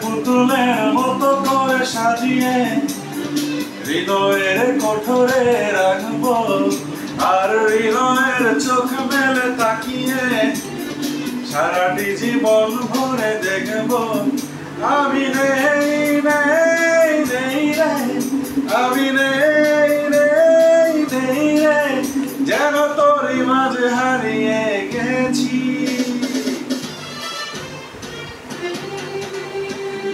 পুতুলের মতো করে সাজিয়ে হৃদয়ের কোঠরে রাখবো, আর হৃদয়ের চোখ মেলে তাকিয়ে সারাটি জীবন ভরে দেখবো। আমি নেই নেই নেই রে, আমি নেই নেই নেই রে, যেন তোরই মাঝে হারিয়ে গেছি।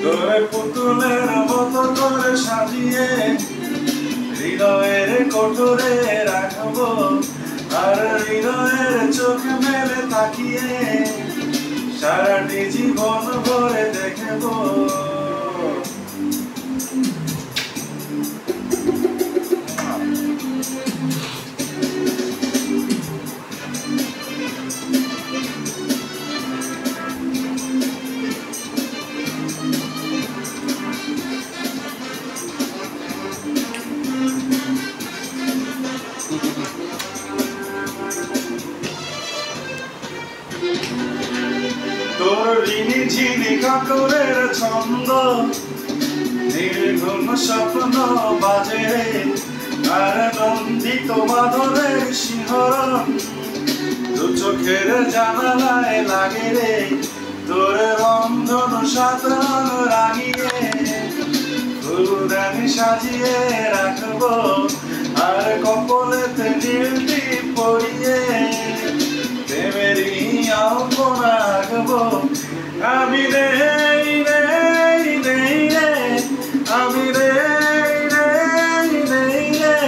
তোরে পুতুলের মতো করে সাজিয়ে হৃদয়ের কোঠরে রাখবো, আর হৃদয়ের চোখ মেলে তাকিয়ে সারাটি জীবন ভরে দেখবো। তোর ঋণী ঝিনি কাকরের ছন্দ, নির্ঘুম স্বপ্ন বাজে, আর নন্দিত বাঁধনের শিহরণ দু চোখের জানালায় লাগে রে। তোর রন্ধন সাধন রাঙিয়ে ফুলদানি সাজিয়ে রাখবো, আর কপালেতে নীল টিপ পরিয়ে প্রেমেরই আলপনা আঁকবো। আমি নেই নেই নেই রে, আমি নেই নেই নেই রে,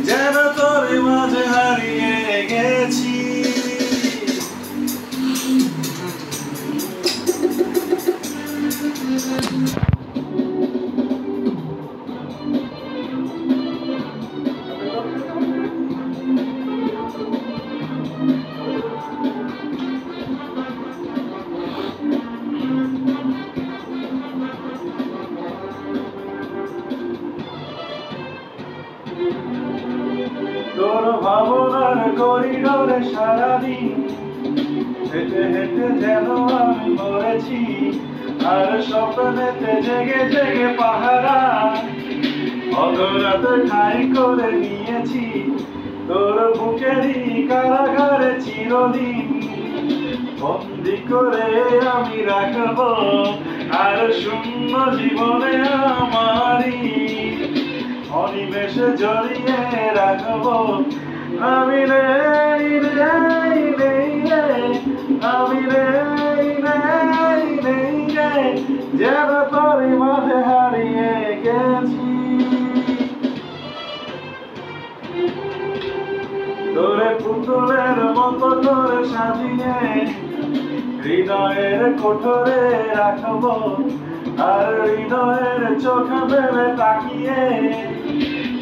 যেন তোর মাঝে হারিয়ে গেছি। তোর ভাবনার করিডোরে সারাদিন হেঁটে হেঁটে যেন আমি মরেছি, আর স্বপ্নেতে জেগে জেগে পাহারা অধরাতে ঠাঁই করে নিয়েছি। তোর বুকেরই কারাগারে চিরদিন বন্দি করে আমি রাখবো, আর শূন্য জীবনে আমারই অনিমেষে জড়িয়ে রাখবো। আমি নেই নেই নেই রে, আমি নেই নেই নেই রে, যেন তোরই মাঝে হারিয়ে গেছি। তোরে পুতুলের মতো করে সাজিয়ে হৃদয়ের কোঠরে রাখবো, আর হৃদয়ের চোখ মেলে তাকিয়ে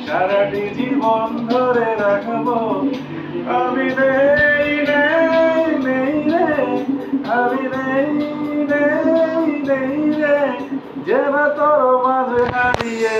সারাটি জীবন ধরে রাখবো। আমি নেই নেই নেই রে, আমি নেই নেই নেই রে, যেন তোর মাঝে হারিয়ে